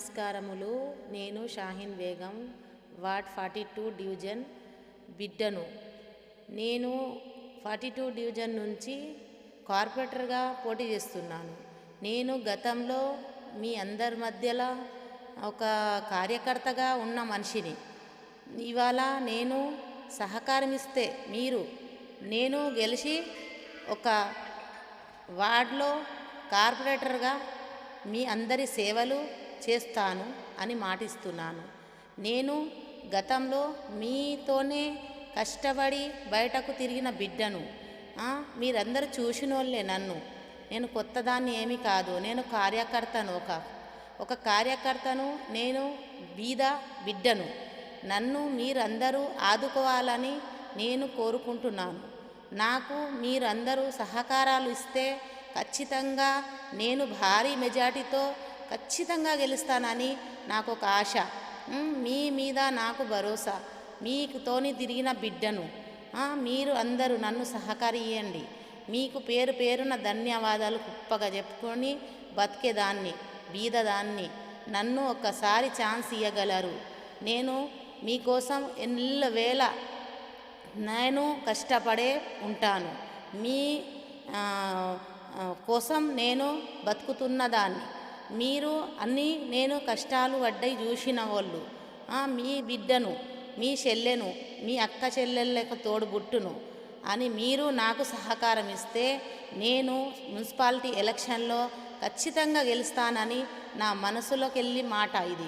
నమస్కారములు. నేను Shaheen Begum, ward 42 division బిడ్డను. నేను 42 డివిజన్ నుంచి కార్పొరేటర్గా పోటీ చేస్తున్నాను. నేను గతంలో మీ అందరి మధ్యలో ఒక కార్యకర్తగా ఉన్న మనిషిని. ఇవాళ నేను సహకారం ఇస్తే నేను గెలిచి ఒక వార్డులో కార్పొరేటర్గా మీ అందరి సేవలు చేస్తాను అని మాటిస్తున్నాను. నేను గతంలో మీతోనే కష్టపడి బయటకు తిరిగిన బిడ్డను. మీరందరూ చూసినోళ్ళే నన్ను. నేను కొత్తదాన్ని ఏమీ కాదు. నేను కార్యకర్తను, ఒక కార్యకర్తను. నేను బీద బిడ్డను. నన్ను మీరందరూ ఆదుకోవాలని నేను కోరుకుంటున్నాను. నాకు మీరందరూ సహకారాలు ఇస్తే ఖచ్చితంగా నేను భారీ మెజార్టీతో ఖచ్చితంగా గెలుస్తానని నాకు ఒక ఆశ. మీ మీద నాకు భరోసా. మీకుతోని తిరిగిన బిడ్డను. మీరు అందరూ నన్ను సహకరియండి. మీకు పేరు పేరున ధన్యవాదాలు కుప్పగా చెప్పుకొని బతికేదాన్ని, బీదదాన్ని. నన్ను ఒక్కసారి ఛాన్స్ ఇవ్వగలరు. నేను మీకోసం ఎల్లవేళ నేను కష్టపడే ఉంటాను. మీ కోసం నేను బతుకుతున్నదాన్ని. మీరు నేను కష్టాలు పడ్డయి చూసిన వాళ్ళు. మీ బిడ్డను, మీ చెల్లెను, మీ అక్క చెల్లెళ్ళకు తోడుబుట్టును అని మీరు నాకు సహకారం ఇస్తే నేను మున్సిపాలిటీ ఎలక్షన్లో ఖచ్చితంగా గెలుస్తానని నా మనసులోకి వెళ్ళి మాట ఇది.